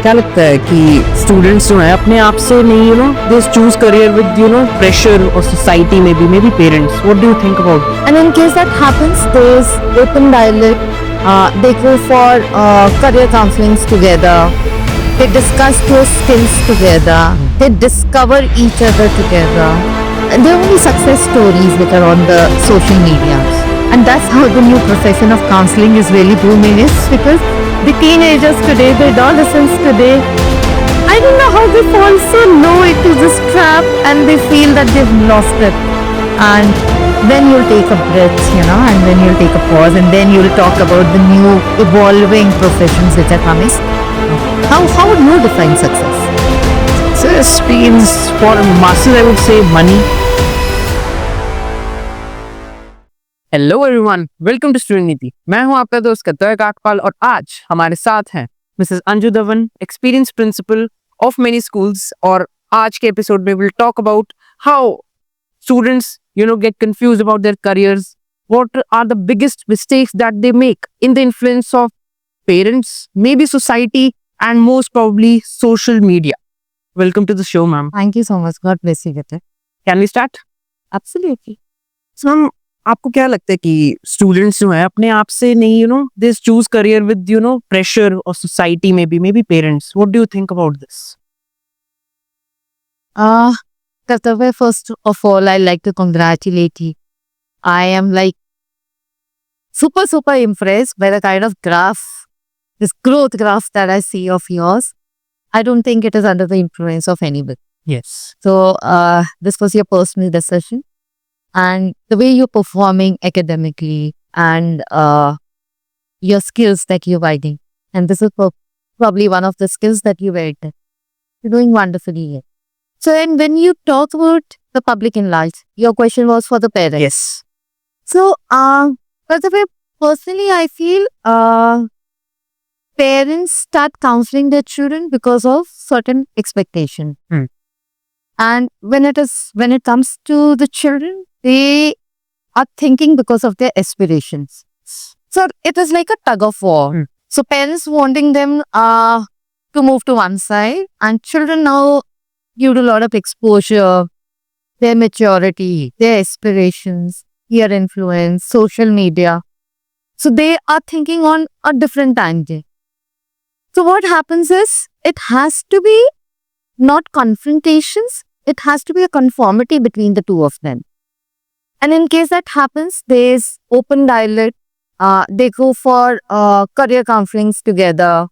क्या लगता है कि स्टूडेंट्स जो हैं अपने आप से नहीं they choose career with pressure और सोसाइटी में भी parents, what do you think about? And in case that happens, there's open dialogue. They go for career counselings together. They discuss their skills together. They discover each other together. And there are only success stories which are on the social media. And that's how the new profession of counseling is really booming, is because the teenagers today, the adolescents today, I don't know how they fall so low into this trap and they feel that they've lost it. And then you'll take a breath, and then you'll take a pause, and then you'll talk about the new evolving professions which are coming. How would you define success? Success means for masses I would say money. Hello everyone, welcome to student Niti. मैं हूं आपका दोस्त कतय काकपाल और आज हमारे साथ हैं Mrs Anju Dhawan, experience principle of many schools. और आज के एपिसोड में will talk about how students get confused about their careers, what are the biggest mistakes that they make in the influence of parents, maybe society, and most probably social media. Welcome to the show, ma'am. Thank you so much. God bless you, Gita. Can we start? Absolutely. So, ma'am, आपको क्या लगता है कि students जो हैं अपने आप से नहीं they choose career with pressure और सोसाइटी में भी parents, what do you think about this? Kartavya, first of all, I'd like to congratulate you. I am like super impressed by the kind of graph, this growth graph that I see of yours. I don't think it is under the influence of anybody. Yes. So this was your personal decision. And the way you're performing academically and your skills that you're writing. And this is probably one of the skills that you've added. You're doing wonderfully here. So, and when you talk about the public in large, your question was for the parents. Yes. So, by the way, personally, I feel parents start counseling their children because of certain expectation. And when it comes to the children, they are thinking because of their aspirations. So, it is like a tug of war. So, parents wanting them to move to one side, and children now, due to a lot of exposure, their maturity, their aspirations, peer influence, social media. So they are thinking on a different tangent. So what happens is, it has to be not confrontations, it has to be a conformity between the two of them. And in case that happens, there's open dialogue. They go for career counselings together.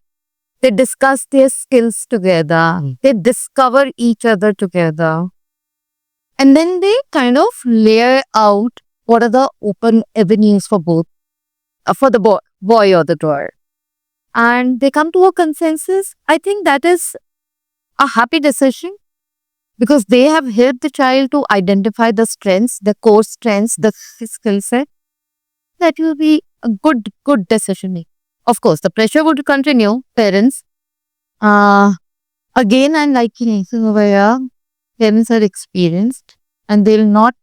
They discuss their skills together. They discover each other together. And then they kind of lay out what are the open avenues for both, for the boy or the girl. And they come to a consensus. I think that is a happy decision because they have helped the child to identify the strengths, the core strengths, the skill set. That will be a good decision making. Of course, the pressure would continue, parents. Again, I'm like, parents are experienced and they'll not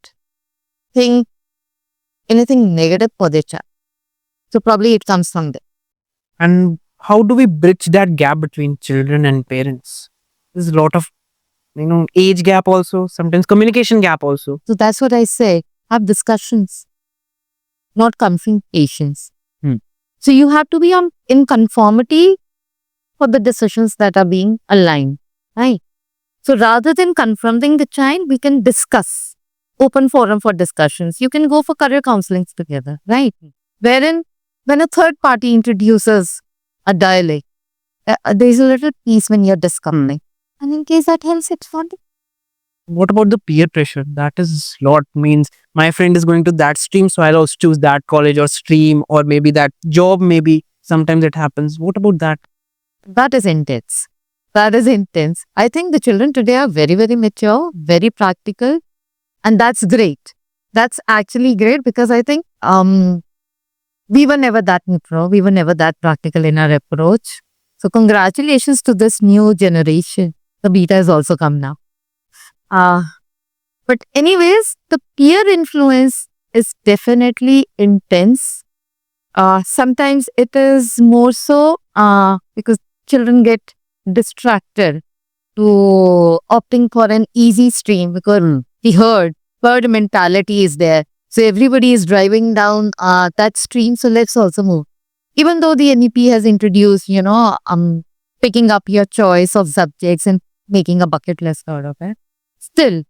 think anything negative for their child. So probably it comes from there. And how do we bridge that gap between children and parents? There's a lot of, age gap also, sometimes communication gap also. So that's what I say. Have discussions, not confrontations. So you have to be in conformity for the decisions that are being aligned, right? So rather than confronting the child, we can discuss, open forum for discussions. You can go for career counselings together, right? Wherein when a third party introduces a dialogue, there's a little peace when you're discussing. And in case that helps, it's fun. What about the peer pressure? That is lot, means my friend is going to that stream, so I'll also choose that college or stream, or maybe that job, maybe sometimes it happens. What about that? That is intense. That is intense. I think the children today are very mature, very practical, and that's great. That's actually great because I think we were never that mature, we were never that practical in our approach. So congratulations to this new generation. The beta has also come now. But anyways, the peer influence is definitely intense. Sometimes it is more so because children get distracted to opting for an easy stream because the herd mentality is there. So everybody is driving down that stream. So let's also move. Even though the NEP has introduced, picking up your choice of subjects and making a bucket list out of it, still,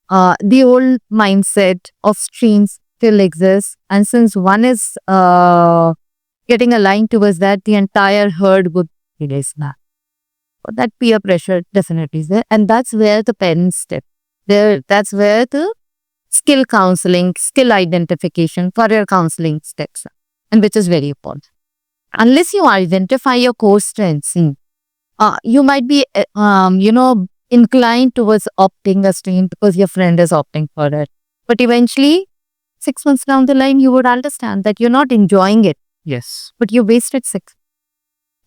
the old mindset of streams still exists. And since one is getting aligned towards that, the entire herd would erase that. But that peer pressure definitely is there. And that's where the parents step. That's where the skill counseling, skill identification, career counseling steps, and which is very important. Unless you identify your core strengths, you might be, inclined towards opting a stream because your friend is opting for it. But eventually, 6 months down the line, you would understand that you're not enjoying it, Yes. but you wasted 6.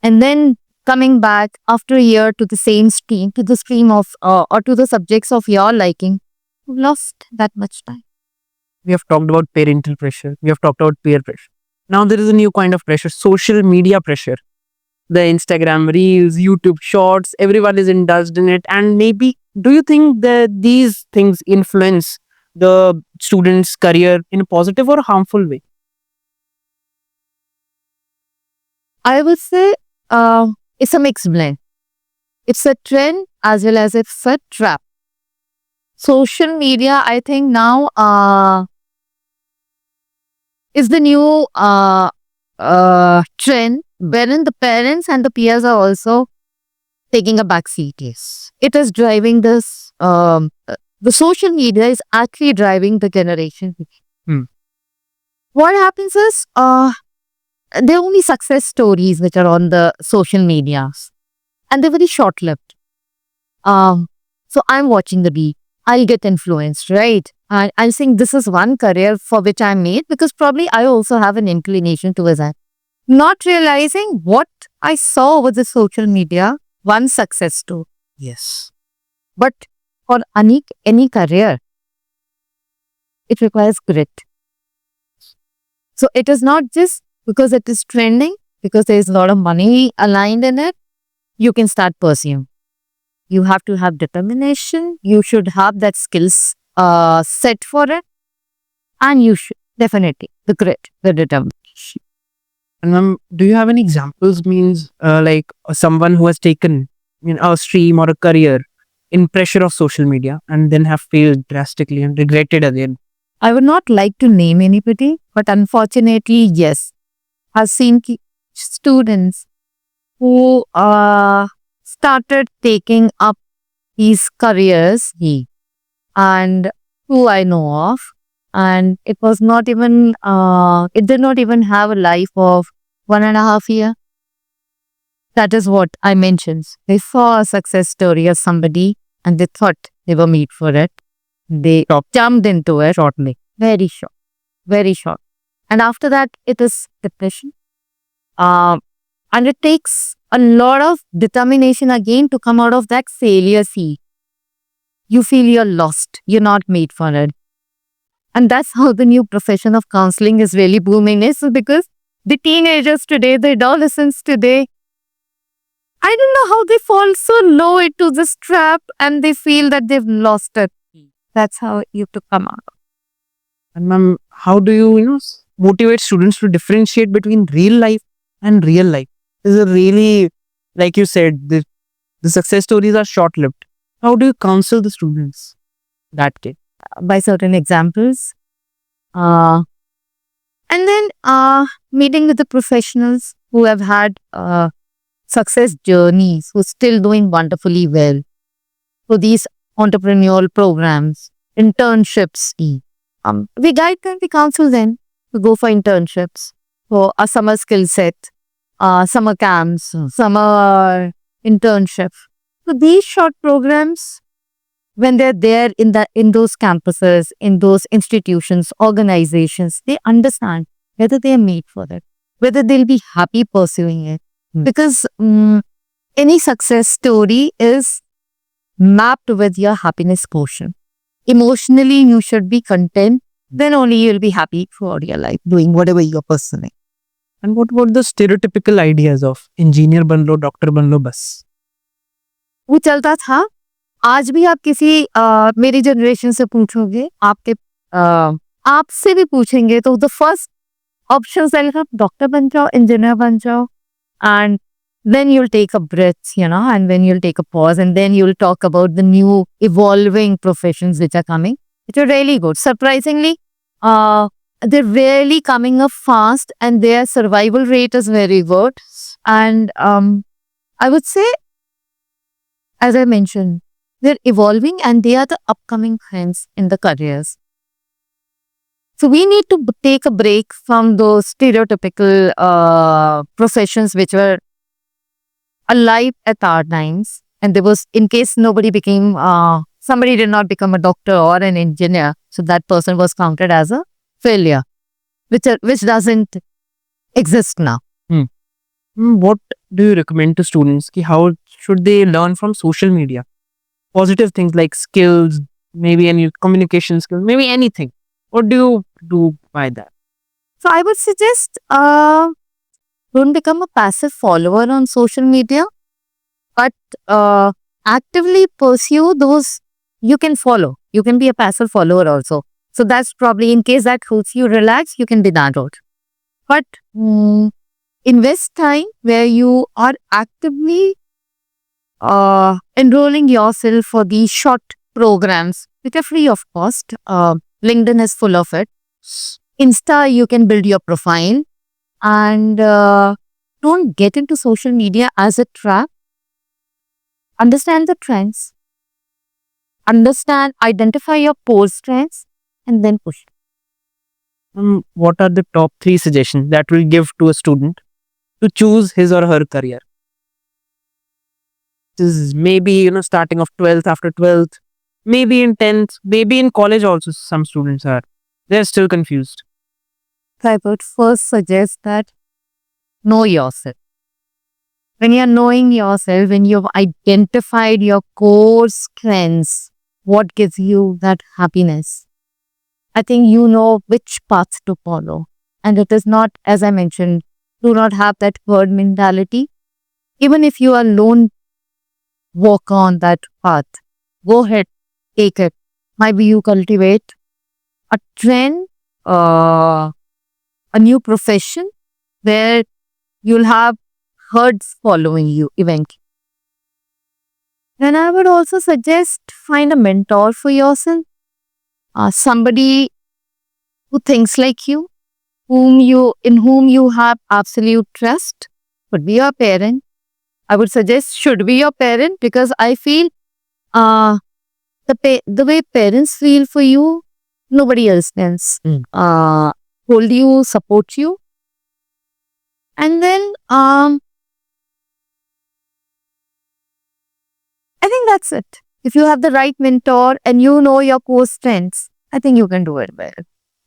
And then coming back after a year to the same stream, to the stream of, or to the subjects of your liking, you've lost that much time. We have talked about parental pressure. We have talked about peer pressure. Now there is a new kind of pressure, social media pressure. The Instagram Reels, YouTube Shorts, everyone is indulged in it. And maybe, do you think that these things influence the student's career in a positive or harmful way? I would say it's a mixed blend. It's a trend as well as it's a trap. Social media, I think now is the new trend wherein the parents and the peers are also taking a back seat. Yes, it is driving this. The social media is actually driving the generation. What happens is there are only success stories which are on the social medias, and they're very short-lived. So I'm watching the beat. I'll get influenced, right? And I'm saying this is one career for which I'm made because probably I also have an inclination towards that. Not realizing what I saw over the social media, one success story. Yes. But for any career, it requires grit. So it is not just because it is trending, because there is a lot of money aligned in it, you can start pursuing. You have to have determination. You should have that skills set for it. And you should definitely, the grit, the determination. And ma'am, do you have any examples? Means like someone who has taken a stream or a career in pressure of social media and then have failed drastically and regretted again? I would not like to name anybody, but unfortunately, yes. I've seen students who started taking up these careers and who I know of, and it was not even, it did not even have a life of 1.5 years. That is what I mentioned. They saw a success story of somebody and they thought they were made for it. They jumped into it shortly. Very short. Very short. And after that, it is depression. And it takes a lot of determination again to come out of that failure sea. You feel you're lost. You're not made for it. And that's how the new profession of counseling is really booming. Is because the teenagers today, the adolescents today, I don't know how they fall so low into this trap and they feel that they've lost it. That's how you have to come out. And ma'am, how do you, motivate students to differentiate between real life and real life? Is it really, like you said, the success stories are short-lived. How do you counsel the students that day? By certain examples. And then meeting with the professionals who have had success journeys, who are still doing wonderfully well. So these entrepreneurial programs, internships, we guide them, we counsel them to go for internships, for a summer skill set, summer camps, summer internship. So these short programs, when they're there in those campuses, in those institutions, organizations, they understand whether they are made for it, whether they'll be happy pursuing it. Because any success story is mapped with your happiness quotient. Emotionally, you should be content. Then only you'll be happy for your life, doing whatever you're pursuing. And what about the stereotypical ideas of engineer ban lo, doctor ban lo, bas? वो चलता था। आज भी आप किसी मेरी generation से पूछोगे, आपसे भी पूछेंगे तो द फर्स्ट ऑप्शन रहेगा डॉक्टर बन जाओ, इंजीनियर बन जाओ, and then you'll take a breath, and then you'll take a pause, and then you'll talk about the new evolving professions which are coming, which are really good. Surprisingly, they're really coming up fast, and their survival rate is very good. And I would say, as I mentioned, they're evolving and they are the upcoming trends in the careers. So we need to take a break from those stereotypical professions which were alive at our times. And there was, in case nobody became, somebody did not become a doctor or an engineer, so that person was counted as a failure, which doesn't exist now. What do you recommend to students? How should they learn from social media? Positive things like skills, maybe any communication skills, maybe anything. What do you do by that? So I would suggest don't become a passive follower on social media, but actively pursue those you can follow. You can be a passive follower also. So that's probably, in case that helps you relax, you can be that route. But invest time where you are actively enrolling yourself for these short programs, which are free of cost. LinkedIn is full of it. Insta, you can build your profile, and don't get into social media as a trap. Understand the trends. Identify your core strengths, and then push. What are the top 3 suggestions that will give to a student to choose his or her career? This is maybe, starting of 12th, after 12th, maybe in 10th, maybe in college also some students are. They're still confused. I would first suggest that know yourself. When you're knowing yourself, when you've identified your core strengths, what gives you that happiness, I think you know which path to follow. And it is not, as I mentioned, do not have that herd mentality. Even if you are alone, walk on that path. Go ahead, take it. Maybe you cultivate a trend, a new profession where you'll have herds following you eventually. Then I would also suggest find a mentor for yourself, somebody who thinks like you, in whom you have absolute trust. Could be your parent. I would suggest should be your parent, because I feel the way parents feel for you, nobody else can hold you, support you. And then I think that's it. If you have the right mentor and you know your core strengths, I think you can do it well.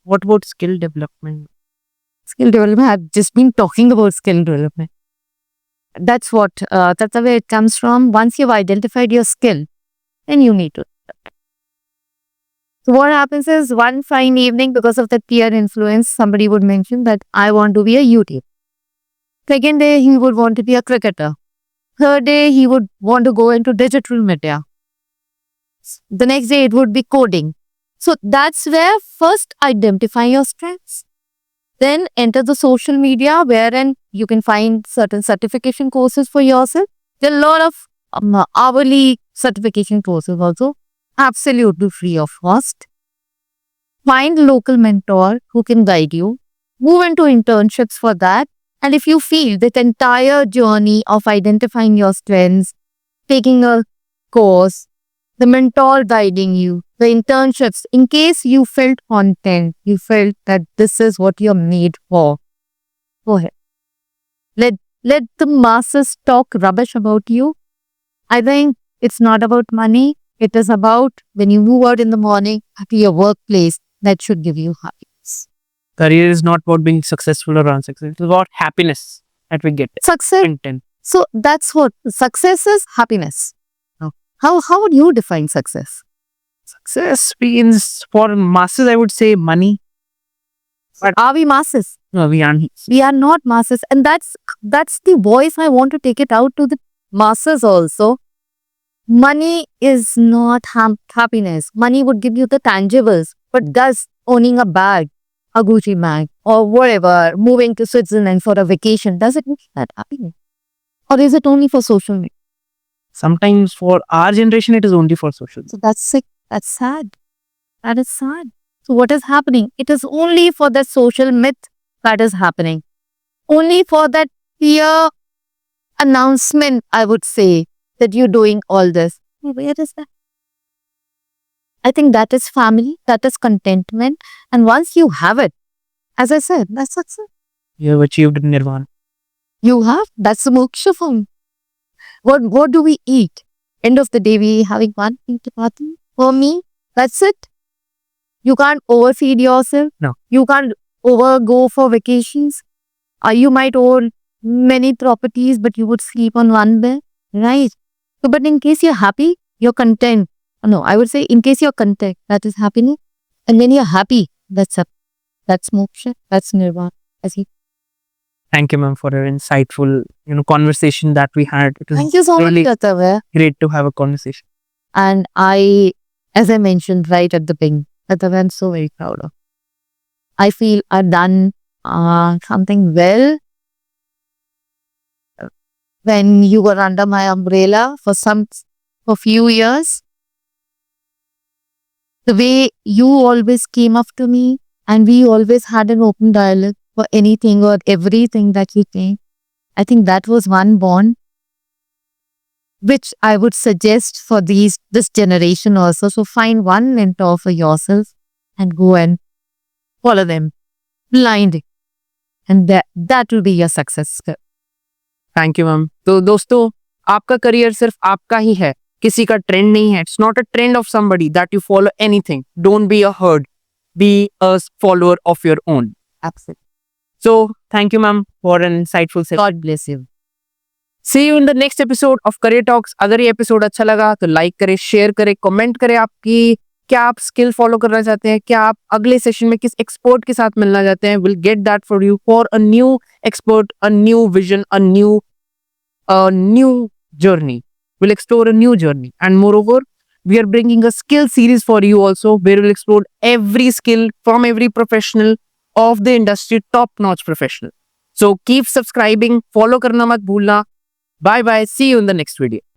What about skill development? Skill development, I've just been talking about skill development. That's the way it comes from. Once you've identified your skill, then you need to. So what happens is, one fine evening, because of the peer influence, somebody would mention that I want to be a YouTuber. Second day, he would want to be a cricketer. Third day, he would want to go into digital media. The next day, it would be coding. So that's where first identify your strengths. Then enter the social media, wherein you can find certain certification courses for yourself. There are a lot of hourly certification courses also, absolutely free of cost. Find a local mentor who can guide you. Move into internships for that. And if you feel that entire journey of identifying your strengths, taking a course, the mentor guiding you, the internships, in case you felt content, you felt that this is what you're made for, go ahead. Let the masses talk rubbish about you. I think it's not about money. It is about when you move out in the morning to your workplace, that should give you happiness. Career is not about being successful or unsuccessful. It's about happiness that we get. Success. Content. So that's what success is, happiness. How would you define success? Success means, for masses, I would say money. But are we masses? No, we aren't. We are not masses. And that's the voice I want to take it out to the masses also. money is not happiness. Money would give you the tangibles, but does owning a bag, a Gucci bag, or whatever, moving to Switzerland for a vacation, does it make that happiness? Or is it only for social media? Sometimes for our generation, it is only for social. So that's sick. That's sad. That is sad. So what is happening? It is only for the social myth that is happening. Only for that clear announcement, I would say, that you're doing all this. Where is that? I think that is family, that is contentment. And once you have it, as I said, that's success. You have achieved nirvana. You have, that's the moksha for me. What do we eat? End of the day, we having one thing to party. For me, that's it. You can't overfeed yourself. No. You can't go for vacations. You might own many properties, but you would sleep on one bed. Right. So, but in case you're happy, you're content. No, I would say in case you're content, that is happiness. And when you're happy, that's moksha, that's nirvana. Thank you, ma'am, for your insightful, conversation that we had. It was Thank you so really much, Gatava. great to have a conversation. And as I mentioned right at the beginning, Gatava, I'm so very proud of. I feel I've done something well when you were under my umbrella for few years. The way you always came up to me and we always had an open dialogue for anything or everything that you think. I think that was one bond which I would suggest for this generation also. So find one mentor for yourself and go and follow them blindly. And that will be your success. Thank you ma'am. तो दोस्तों, आपका career सिर्फ आपका ही है, किसी का trend नहीं है. It's not a trend of somebody that you follow anything. Don't be a herd, be a follower of your own. Absolutely. So thank you, ma'am, for an insightful session. God bless you. See you in the next episode of Career Talks. अगर ये episode अच्छा लगा तो like करें, share करें, comment करें आपकी क्या आप स्किल फॉलो करना चाहते हैं, क्या आप अगले सेशन में किस एक्सपर्ट के साथ मिलना चाहते हैं. Will get that for you for a new expert, a new vision, a new journey. We'll explore a new journey. And moreover, we are bringing a skill series for you also, where we'll explore every skill from every professional of the industry, top-notch professional. So keep subscribing, follow करना मत भूलना. Bye bye. See you in the next video.